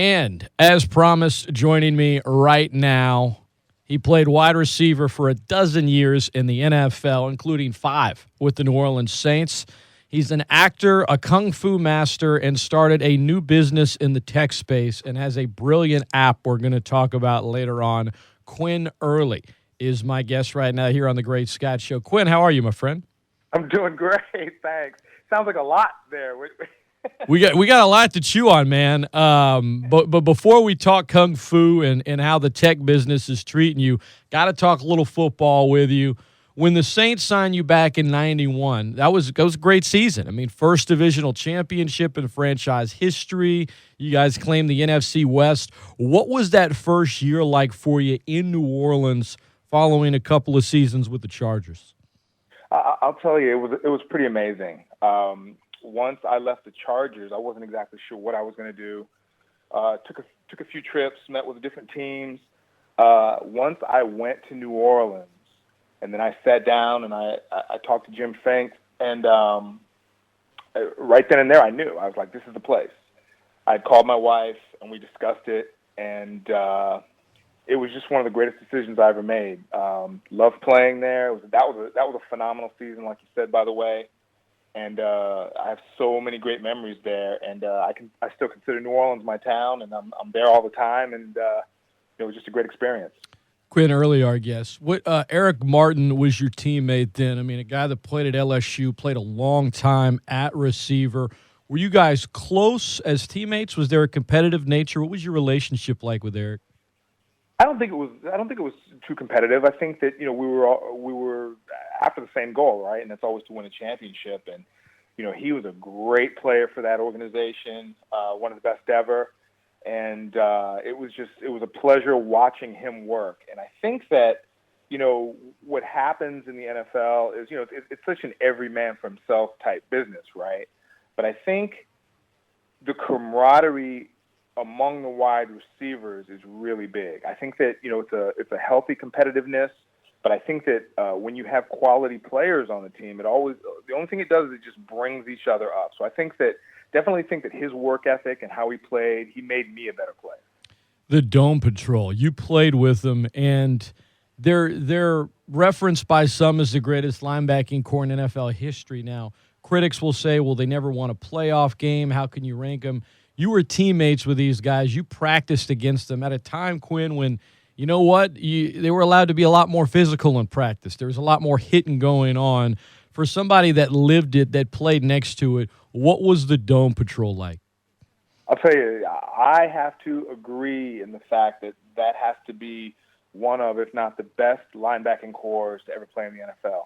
And as promised, joining me right now, he played wide receiver for a dozen years in the NFL, including 5 with the New Orleans Saints. He's an actor, a kung fu master, and started a new business in the tech space and has a brilliant app we're going to talk about later on. Quinn Early is my guest right now here on The Great Scott Show. Quinn, how are you, my friend? I'm doing great, thanks. Sounds like a lot there. We got a lot to chew on, man. But before we talk kung fu and how the tech business is treating you, got to talk a little football with you. When the Saints signed you back in '91, that was a great season. I mean, first divisional championship in franchise history. You guys claimed the NFC West. What was that first year like for you in New Orleans following a couple of seasons with the Chargers? I'll tell you, it was pretty amazing. Once I left the Chargers, I wasn't exactly sure what I was going to do. Took a few trips, met with different teams. Once I went to New Orleans, and then I sat down and I talked to Jim Fink, and right then and there I knew. I was like, this is the place. I called my wife, and we discussed it, and it was just one of the greatest decisions I ever made. Loved playing there. That was a phenomenal season, like you said, by the way. And I have so many great memories there, and I still consider New Orleans my town, and I'm there all the time, and it was just a great experience. Quinn Early, our guest. Eric Martin was your teammate then. I mean, a guy that played at LSU, played a long time at receiver. Were you guys close as teammates? Was there a competitive nature? What was your relationship like with Eric? I don't think it was too competitive. I think that we were after the same goal, right? And that's always to win a championship. And he was a great player for that organization, one of the best ever. And it was a pleasure watching him work. And I think that what happens in the NFL is it's such an every man for himself type business, right? But I think the camaraderie among the wide receivers is really big. I think that it's a healthy competitiveness, but I think that when you have quality players on the team, the only thing it does is it just brings each other up. So I definitely think that his work ethic and how he played, he made me a better player. The Dome Patrol, you played with them, and they're referenced by some as the greatest linebacking core in NFL history. Now, critics will say, well, they never won a playoff game. How can you rank them? You were teammates with these guys. You practiced against them at a time, Quinn, when, you know what, they were allowed to be a lot more physical in practice. There was a lot more hitting going on. For somebody that lived it, that played next to it, what was the Dome Patrol like? I'll tell you, I have to agree in the fact that has to be one of, if not the best linebacking corps to ever play in the NFL.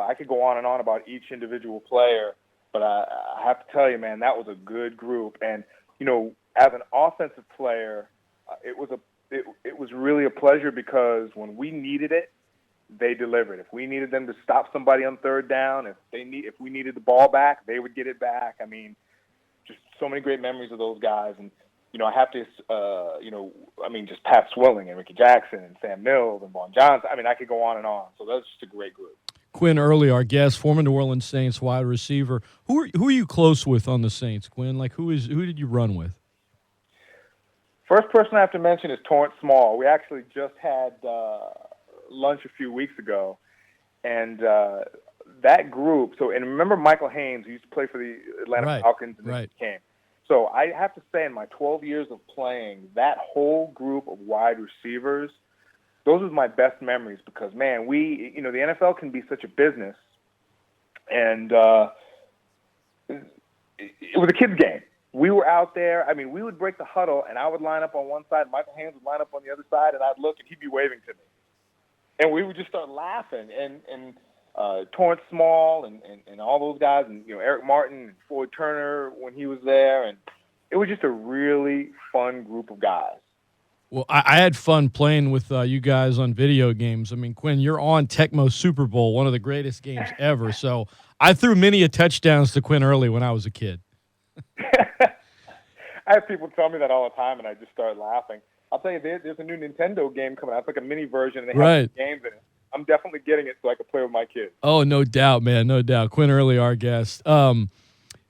I could go on and on about each individual player, but I have to tell you, man, that was a good group. And, as an offensive player, it was really a pleasure because when we needed it, they delivered. If we needed them to stop somebody on third down, if we needed the ball back, they would get it back. I mean, just so many great memories of those guys. And, I have to, just Pat Swilling and Ricky Jackson and Sam Mills and Vaughn Johnson. I mean, I could go on and on. So that's just a great group. Quinn Early, our guest, former New Orleans Saints wide receiver. Who are you close with on the Saints, Quinn? Like, who did you run with? First person I have to mention is Torrance Small. We actually just had lunch a few weeks ago, and that group. And remember Michael Haynes, who used to play for the Atlanta Falcons, and then came. So I have to say, in my 12 years of playing, that whole group of wide receivers, those are my best memories because, man, the NFL can be such a business, and it was a kid's game. We were out there. I mean, we would break the huddle, and I would line up on one side, Michael Haynes would line up on the other side, and I'd look, and he'd be waving to me. And we would just start laughing. And Torrance Small and all those guys, and Eric Martin and Floyd Turner when he was there, and it was just a really fun group of guys. Well, I had fun playing with you guys on video games. I mean, Quinn, you're on Tecmo Super Bowl, one of the greatest games ever. So I threw many a touchdowns to Quinn Early when I was a kid. I have people tell me that all the time, and I just start laughing. I'll tell you, there's a new Nintendo game coming out. It's like a mini version, and they have games in it. I'm definitely getting it so I can play with my kids. Oh, no doubt, man, no doubt. Quinn Early, our guest.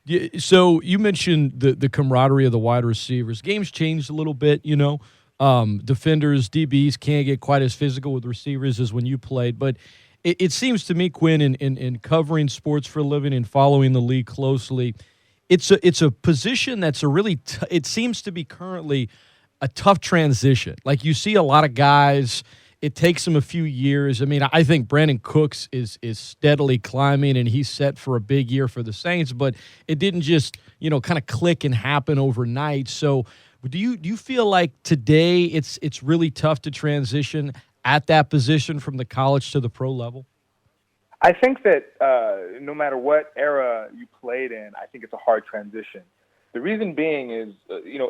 Yeah, so you mentioned the camaraderie of the wide receivers. Games changed a little bit, you know. Defenders, DBs can't get quite as physical with receivers as when you played. But it seems to me, Quinn, in covering sports for a living and following the league closely, it's a position that's a really it seems to be currently a tough transition. Like you see a lot of guys, it takes them a few years. I mean, I think Brandon Cooks is steadily climbing, and he's set for a big year for the Saints. But it didn't just kind of click and happen overnight. So do you feel like today it's really tough to transition at that position from the college to the pro level? I think that no matter what era you played in, I think it's a hard transition. The reason being is,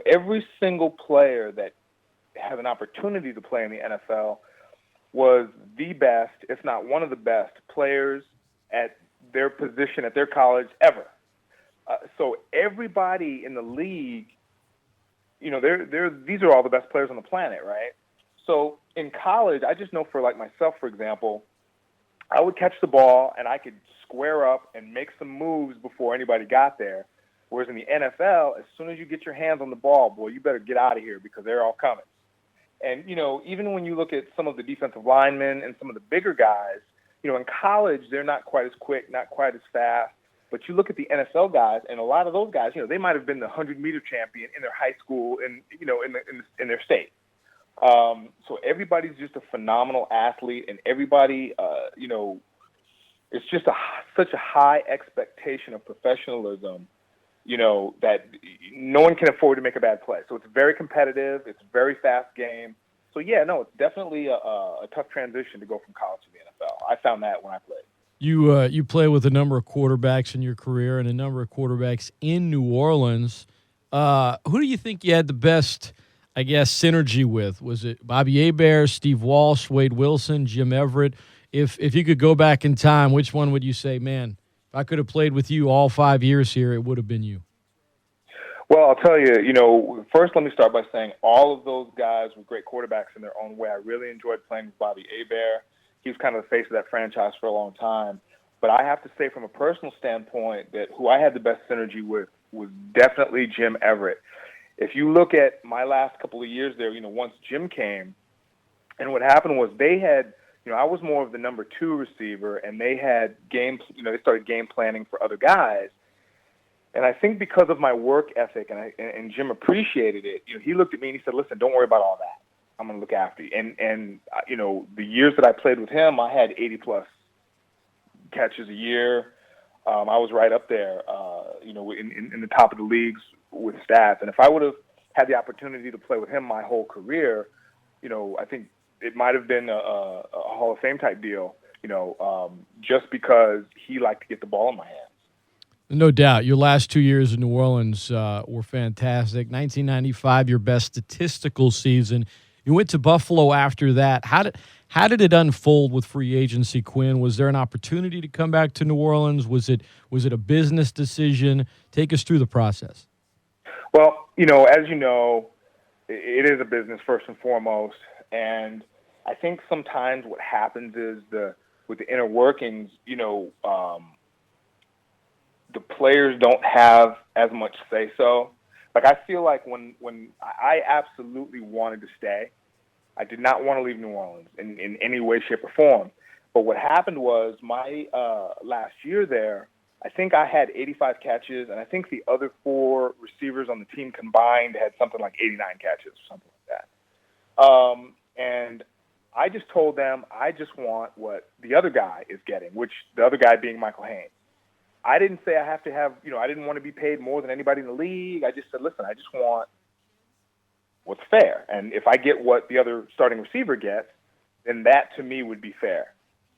every single player that had an opportunity to play in the NFL was the best, if not one of the best, players at their position at their college ever. So everybody in the league, these are all the best players on the planet, right? So in college, I just know for like myself, for example, I would catch the ball and I could square up and make some moves before anybody got there. Whereas in the NFL, as soon as you get your hands on the ball, boy, you better get out of here because they're all coming. And, even when you look at some of the defensive linemen and some of the bigger guys, in college, they're not quite as quick, not quite as fast. But you look at the NFL guys, and a lot of those guys, they might have been the 100-meter champion in their high school and, in their state. So everybody's just a phenomenal athlete, and everybody, it's just such a high expectation of professionalism, that no one can afford to make a bad play. So it's very competitive. It's a very fast game. So, yeah, no, it's definitely a tough transition to go from college to the NFL. I found that when I played. You play with a number of quarterbacks in your career and a number of quarterbacks in New Orleans. Who do you think you had the best, I guess, synergy with? Was it Bobby Hebert, Steve Walsh, Wade Wilson, Jim Everett? If you could go back in time, which one would you say, man, if I could have played with you all 5 years here, it would have been you? Well, I'll tell you, first let me start by saying all of those guys were great quarterbacks in their own way. I really enjoyed playing with Bobby Hebert. He was kind of the face of that franchise for a long time. But I have to say from a personal standpoint that who I had the best synergy with was definitely Jim Everett. If you look at my last couple of years there, once Jim came, and what happened was they had, I was more of the number 2 receiver, and they had they started game planning for other guys. And I think because of my work ethic, and Jim appreciated it, he looked at me and he said, listen, don't worry about all that. I'm going to look after you. And the years that I played with him, I had 80-plus catches a year. I was right up there, in the top of the leagues with stats. And if I would have had the opportunity to play with him my whole career, I think it might have been a Hall of Fame type deal, just because he liked to get the ball in my hands. No doubt. Your last 2 years in New Orleans were fantastic. 1995, your best statistical season. You went to Buffalo after that. How did it unfold with free agency, Quinn? Was there an opportunity to come back to New Orleans? Was it a business decision? Take us through the process. Well, as you know, it is a business first and foremost. And I think sometimes what happens is with the inner workings, the players don't have as much say-so. Like, I feel like when I absolutely wanted to stay, I did not want to leave New Orleans in any way, shape, or form. But what happened was my last year there, I think I had 85 catches, and I think the other 4 receivers on the team combined had something like 89 catches or something like that. And I just told them I just want what the other guy is getting, which the other guy being Michael Haynes. I didn't say I have to have, I didn't want to be paid more than anybody in the league. I just said, listen, I just want what's fair. And if I get what the other starting receiver gets, then that to me would be fair.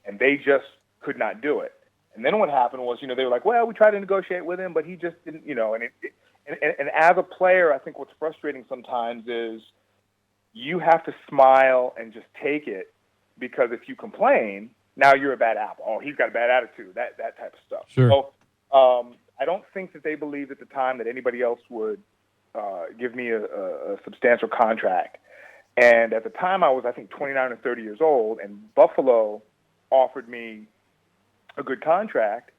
And they just could not do it. And then what happened was, they were like, well, we tried to negotiate with him, but he just didn't, and as a player, I think what's frustrating sometimes is you have to smile and just take it, because if you complain, now you're a bad apple. Oh, he's got a bad attitude, that type of stuff. Sure. So I don't think that they believed at the time that anybody else would give me a substantial contract. And at the time, I was, I think, 29 or 30 years old, and Buffalo offered me a good contract.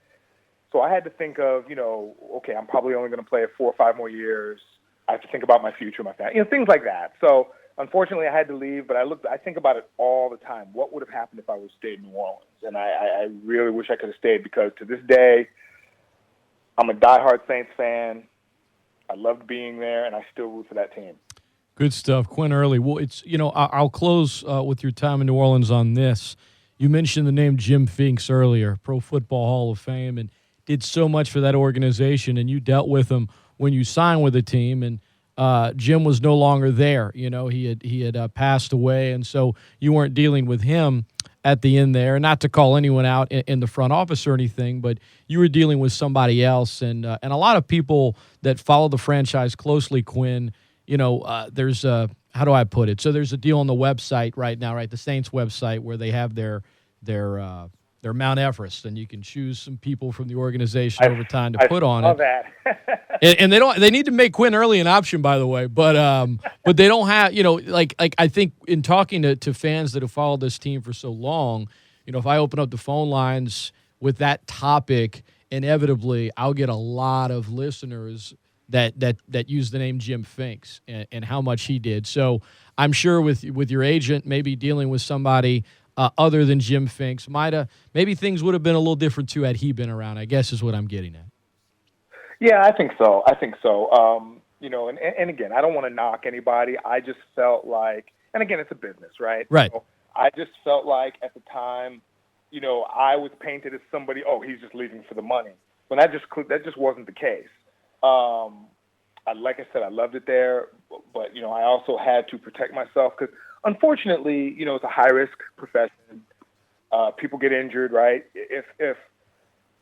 So I had to think of, okay, I'm probably only going to play it 4 or 5 more years. I have to think about my future, my family, things like that. So unfortunately, I had to leave, but I think about it all the time. What would have happened if I would have stayed in New Orleans? And I really wish I could have stayed, because to this day, I'm a diehard Saints fan. I loved being there, and I still root for that team. Good stuff, Quinn Early. Well, I'll close with your time in New Orleans on this. You mentioned the name Jim Fink earlier, Pro Football Hall of Fame, and did so much for that organization, and you dealt with him when you signed with the team, and Jim was no longer there. He had passed away, and so you weren't dealing with him at the end there. Not to call anyone out in the front office or anything, but you were dealing with somebody else, and a lot of people that follow the franchise closely, Quinn. There's how do I put it? So there's a deal on the website right now, right? The Saints website, where they have their Mount Everest, and you can choose some people from the organization over time to put on it. That. and they need to make Quinn Early an option, by the way, but they don't have, like I think in talking to fans that have followed this team for so long, if I open up the phone lines with that topic, inevitably I'll get a lot of listeners that use the name Jim Fink and how much he did. So I'm sure with your agent maybe dealing with somebody other than Jim Fink, maybe things would have been a little different too had he been around, I guess is what I'm getting at. Yeah, I think so. And again, I don't want to knock anybody. I just felt like, and again, it's a business, right? Right. So I just felt like at the time, I was painted as somebody, he's just leaving for the money. When that just wasn't the case. Like I said, I loved it there, but I also had to protect myself, because unfortunately, it's a high risk profession. People get injured, right? If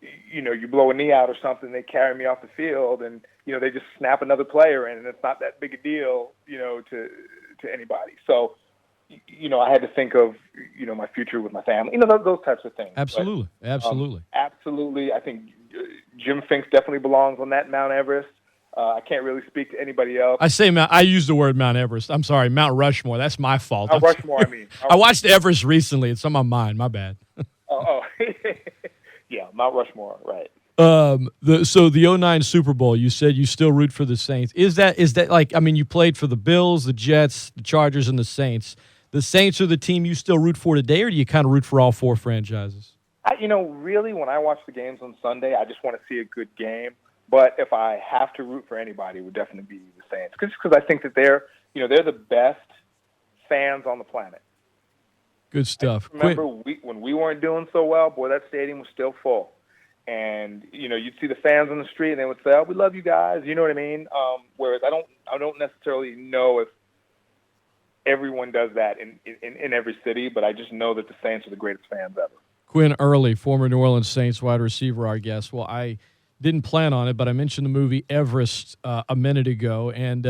you blow a knee out or something, they carry me off the field, and they just snap another player in, and it's not that big a deal, to anybody. So, I had to think of my future with my family, those types of things. Absolutely, but, absolutely. Absolutely. I think Jim Fink definitely belongs on that Mount Everest. I can't really speak to anybody else. I use the word Mount Everest. I'm sorry, Mount Rushmore. That's my fault. Mount Rushmore, I mean. I watched Everest recently. It's on my mind. My bad. Yeah, Mount Rushmore, right. So the 2009 Super Bowl, you said you still root for the Saints. Is that like, I mean, you played for the Bills, the Jets, the Chargers, and the Saints. The Saints are the team you still root for today, or do you kind of root for all 4 franchises? Really, when I watch the games on Sunday, I just want to see a good game. But if I have to root for anybody, it would definitely be the Saints, because I think that they're the best fans on the planet. Good stuff. Remember, when we weren't doing so well, boy, that stadium was still full. And, you'd see the fans on the street, and they would say, "Oh, we love you guys." You know what I mean? Whereas I don't necessarily know if everyone does that in every city, but I just know that the Saints are the greatest fans ever. Quinn Early, former New Orleans Saints wide receiver, our guest. Well, I didn't plan on it, but I mentioned the movie Everest a minute ago, and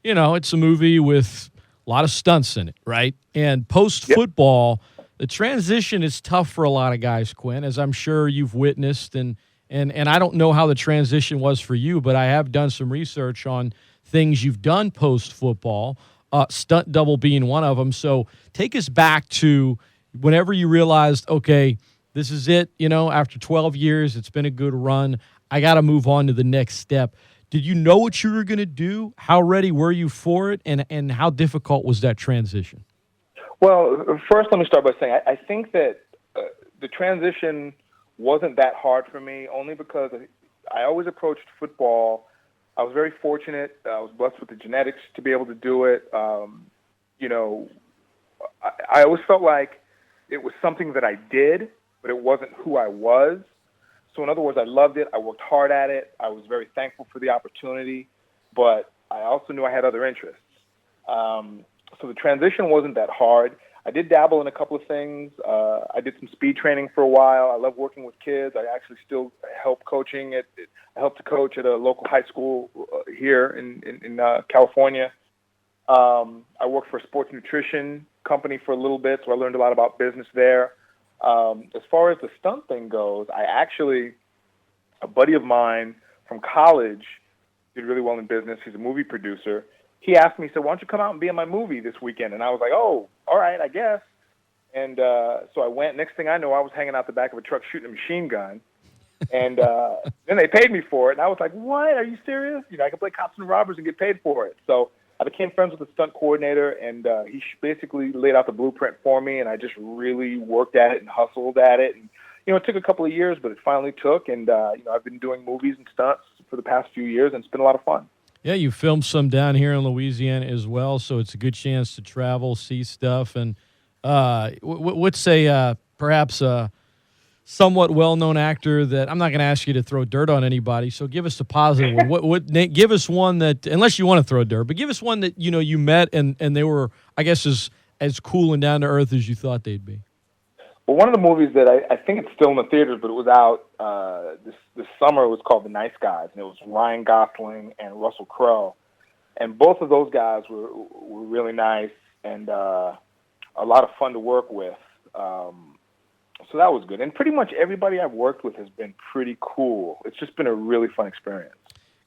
it's a movie with a lot of stunts in it, right? And post-football, the transition is tough for a lot of guys, Quinn, as I'm sure you've witnessed, and I don't know how the transition was for you, but I have done some research on things you've done post-football, stunt double being one of them. So take us back to whenever you realized, okay, this is it, after 12 years, it's been a good run. I got to move on to the next step. Did you know what you were going to do? How ready were you for it? And how difficult was that transition? Well, first, let me start by saying I think that the transition wasn't that hard for me, only because I always approached football. I was very fortunate. I was blessed with the genetics to be able to do it. I always felt like it was something that I did, but it wasn't who I was. So in other words, I loved it. I worked hard at it. I was very thankful for the opportunity, but I also knew I had other interests. So the transition wasn't that hard. I did dabble in a couple of things. I did some speed training for a while. I love working with kids. I actually still help coaching. I help to coach at a local high school here in California. I worked for a sports nutrition company for a little bit, so I learned a lot about business there. As far as the stunt thing goes, a buddy of mine from college did really well in business. He's a movie producer. He asked me, he said, "Why don't you come out and be in my movie this weekend?" And I was like, "Oh, all right, I guess." And so I went. Next thing I know, I was hanging out the back of a truck shooting a machine gun. And then they paid me for it, and I was like, "What? Are you serious? I can play cops and robbers and get paid for it." So I became friends with the stunt coordinator, and he basically laid out the blueprint for me, and I just really worked at it and hustled at it. And it took a couple of years, but it finally took. And I've been doing movies and stunts for the past few years, and it's been a lot of fun. Yeah, you filmed some down here in Louisiana as well, so it's a good chance to travel, see stuff. And what's perhaps a somewhat well-known actor that I'm not going to ask you to throw dirt on anybody, so give us a positive one. Give us one that, unless you want to throw dirt, but give us one that you met and they were, I guess, as cool and down to earth as you thought they'd be. Well, one of the movies that I think it's still in the theaters, but it was out this summer, was called The Nice Guys, and it was Ryan Gosling and Russell Crowe, and both of those guys were really nice and a lot of fun to work with. So that was good, and pretty much everybody I've worked with has been pretty cool. It's just been a really fun experience.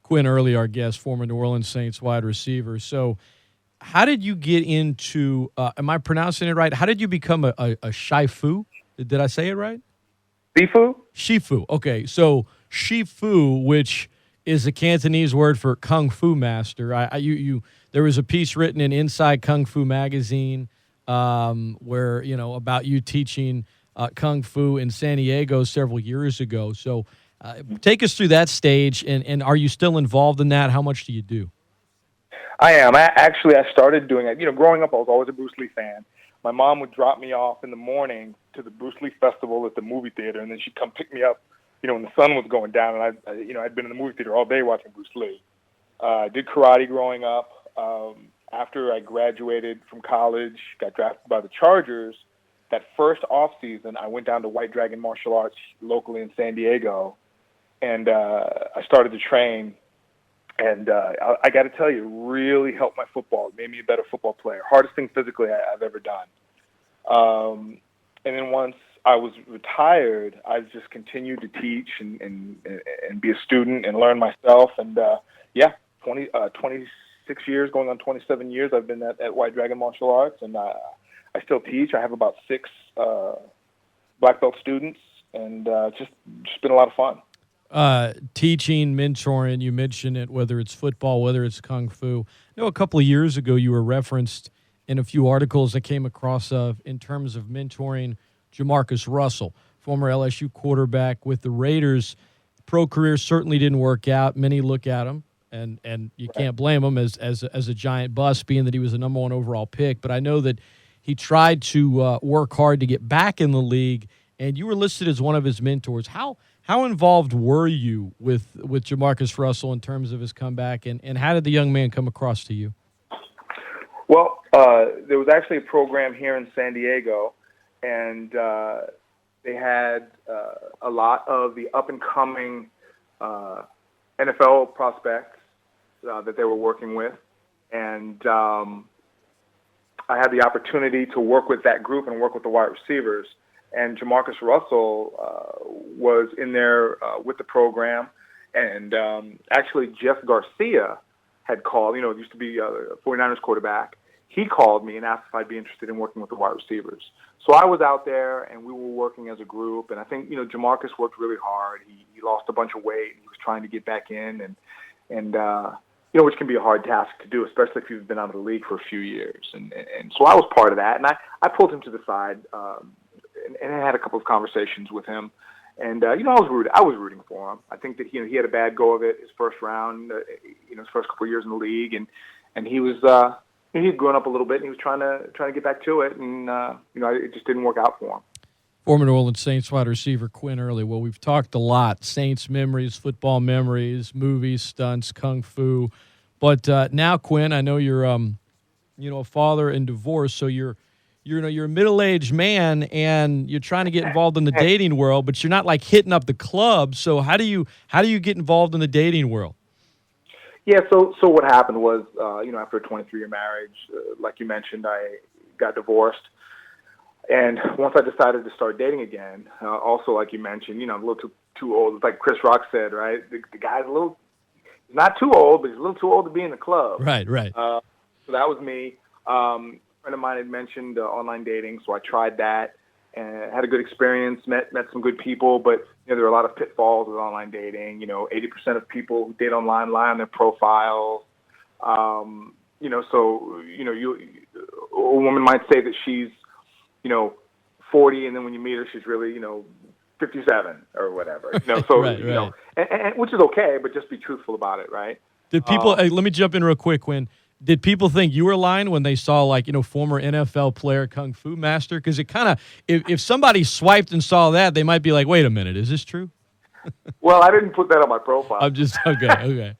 Quinn Early, our guest, former New Orleans Saints wide receiver. So, how did you get into? Am I pronouncing it right? How did you become a shifu? Did I say it right? Shifu? Shifu. Okay, so shifu, which is a Cantonese word for kung fu master. There was a piece written in Inside Kung Fu magazine where about you teaching kung fu in San Diego several years ago. So, take us through that stage, and are you still involved in that? How much do you do? I am. I started doing it. Growing up, I was always a Bruce Lee fan. My mom would drop me off in the morning to the Bruce Lee Festival at the movie theater, and then she'd come pick me up, when the sun was going down. And I'd been in the movie theater all day watching Bruce Lee. Did karate growing up. After I graduated from college, got drafted by the Chargers. That first off season, I went down to White Dragon Martial Arts locally in San Diego, and I started to train. And I got to tell you, it really helped my football. It made me a better football player. Hardest thing physically I've ever done. And then once I was retired, I just continued to teach and be a student and learn myself. And 26 years, going on 27 years, I've been at White Dragon Martial Arts, and I still teach. I have about 6 black belt students, and just been a lot of fun. Teaching, mentoring, you mentioned it, whether it's football, whether it's kung fu. I know a couple of years ago you were referenced in a few articles I came across in terms of mentoring JaMarcus Russell, former LSU quarterback with the Raiders. Pro career certainly didn't work out. Many look at him, and you can't blame him as a giant bust, being that he was the number 1 overall pick. But I know that he tried to work hard to get back in the league, and you were listed as one of his mentors. How involved were you with JaMarcus Russell in terms of his comeback, and how did the young man come across to you? Well, there was actually a program here in San Diego, and they had a lot of the up-and-coming NFL prospects that they were working with, and I had the opportunity to work with that group and work with the wide receivers. And JaMarcus Russell was in there with the program. And actually, Jeff Garcia had called, used to be a 49ers quarterback. He called me and asked if I'd be interested in working with the wide receivers. So I was out there, and we were working as a group. And I think, JaMarcus worked really hard. He lost a bunch of weight. He was trying to get back in, and which can be a hard task to do, especially if you've been out of the league for a few years. And so I was part of that. And I pulled him to the side, and I had a couple of conversations with him, and I was rooting for him. I think that he had a bad go of it his first round, his first couple of years in the league, and he was he had grown up a little bit, and he was trying to get back to it, and it just didn't work out for him. Former New Orleans Saints wide receiver Quinn Early. Well, we've talked a lot: Saints memories, football memories, movies, stunts, kung fu. But now, Quinn, I know you're a father and divorced, so you're a middle-aged man, and you're trying to get involved in the dating world, but you're not like hitting up the club. So how do you get involved in the dating world? Yeah. So what happened was, after a 23-year marriage, like you mentioned, I got divorced, and once I decided to start dating again, also like you mentioned, I'm a little too old. Like Chris Rock said, right? The guy's he's not too old, but he's a little too old to be in the club. Right. So that was me. A friend of mine had mentioned online dating, so I tried that and had a good experience, met some good people, but there are a lot of pitfalls with online dating. 80% of people who date online lie on their profiles. A woman might say that she's, 40, and then when you meet her, she's really, 57 or whatever. Right. And which is okay, but just be truthful about it, right? Did people? Hey, let me jump in real quick, Quinn. Did people think you were lying when they saw, former NFL player, Kung Fu master? Because it kind of, if somebody swiped and saw that, they might be like, wait a minute, is this true? Well, I didn't put that on my profile. I'm just, okay. I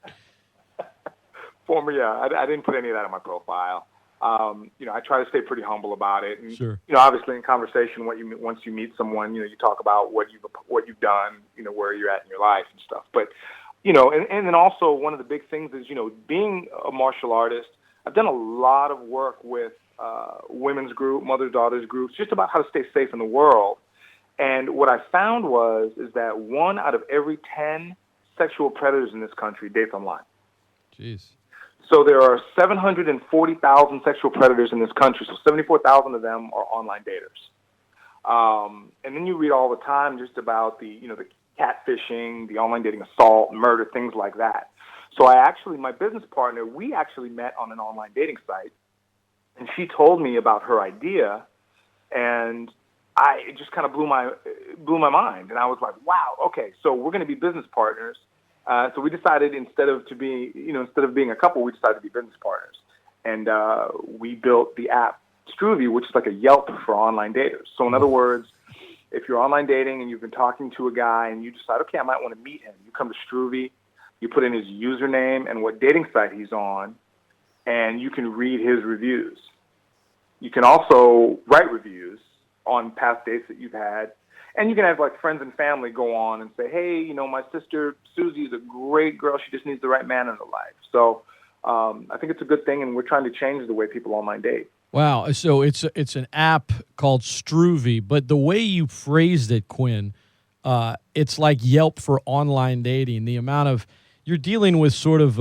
didn't put any of that on my profile. I try to stay pretty humble about it. And, sure. Obviously in conversation, once you meet someone, you talk about what you've done, where you're at in your life and stuff. But, and then also one of the big things is, being a martial artist, I've done a lot of work with women's group, mother-daughters groups, just about how to stay safe in the world. And what I found is that 1 out of every 10 sexual predators in this country dates online. Jeez. So there are 740,000 sexual predators in this country. So 74,000 of them are online daters. And then you read all the time just about the catfishing, the online dating assault, murder, things like that. So my business partner, we actually met on an online dating site, and she told me about her idea, and it just kind of blew my mind. And I was like, wow, okay, so we're going to be business partners. So we decided instead of being a couple, we decided to be business partners. And we built the app Stroovy, which is like a Yelp for online daters. So in other words, if you're online dating and you've been talking to a guy and you decide, okay, I might want to meet him, you come to Stroovy, you put in his username and what dating site he's on, and you can read his reviews. You can also write reviews on past dates that you've had. And you can have friends and family go on and say, hey, my sister Susie is a great girl. She just needs the right man in her life. So I think it's a good thing, and we're trying to change the way people online date. Wow. So it's an app called Stroovy, but the way you phrased it, Quinn, it's like Yelp for online dating. The amount of you're dealing with sort of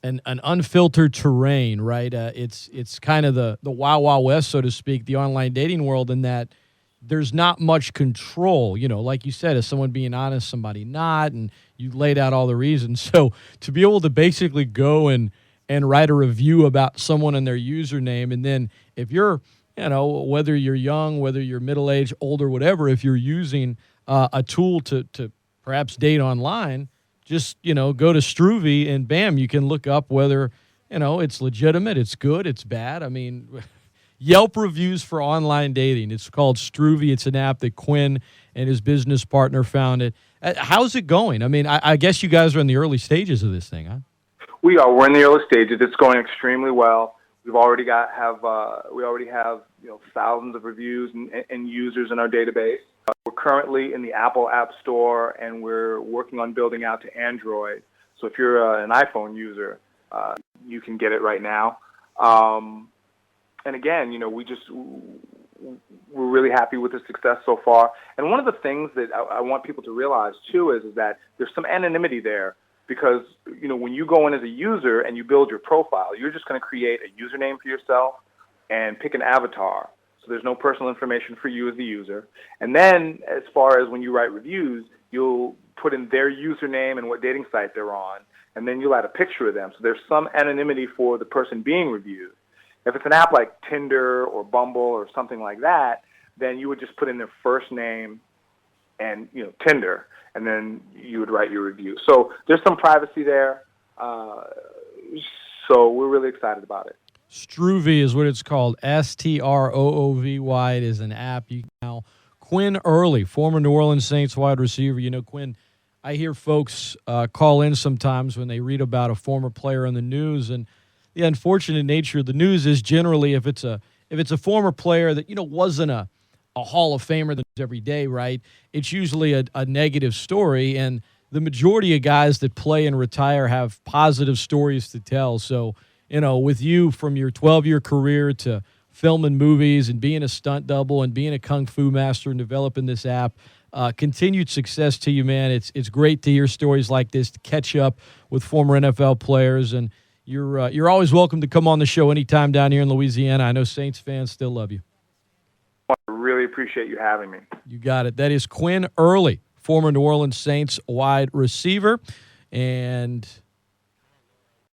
an unfiltered terrain, right? It's kind of the Wild Wild West, so to speak, the online dating world, in that there's not much control, like you said, is someone being honest, somebody not, and you laid out all the reasons. So to be able to basically go and write a review about someone and their username, and then if you're, whether you're young, whether you're middle-aged, older, whatever, if you're using a tool to perhaps date online, just, go to Stroovy and bam, you can look up whether, it's legitimate, it's good, it's bad. I mean, Yelp reviews for online dating. It's called Stroovy. It's an app that Quinn and his business partner founded. How's it going? I mean, I guess you guys are in the early stages of this thing, huh? We are. We're in the early stages. It's going extremely well. We already have thousands of reviews and users in our database. We're currently in the Apple App Store, and we're working on building out to Android. So if you're an iPhone user, you can get it right now. And again, we're really happy with the success so far. And one of the things that I want people to realize too is that there's some anonymity there, because when you go in as a user and you build your profile, you're just going to create a username for yourself and pick an avatar. So there's no personal information for you as the user. And then as far as when you write reviews, you'll put in their username and what dating site they're on, and then you'll add a picture of them. So there's some anonymity for the person being reviewed. If it's an app like Tinder or Bumble or something like that, then you would just put in their first name and, Tinder, and then you would write your review. So there's some privacy there. So we're really excited about it. Stroovy is what it's called, Stroovy. It is an app. You can now. Quinn Early, former New Orleans Saints wide receiver. Quinn, I hear folks call in sometimes when they read about a former player in the news, and the unfortunate nature of the news is generally if it's a former player that wasn't a Hall of Famer that's every day, right? It's usually a negative story, and the majority of guys that play and retire have positive stories to tell. So, with you from your 12-year career to filming movies and being a stunt double and being a Kung Fu master and developing this app, continued success to you, man. It's great to hear stories like this, to catch up with former NFL players, and you're always welcome to come on the show anytime down here in Louisiana. I know Saints fans still love you. I really appreciate you having me. You got it. That is Quinn Early, former New Orleans Saints wide receiver. And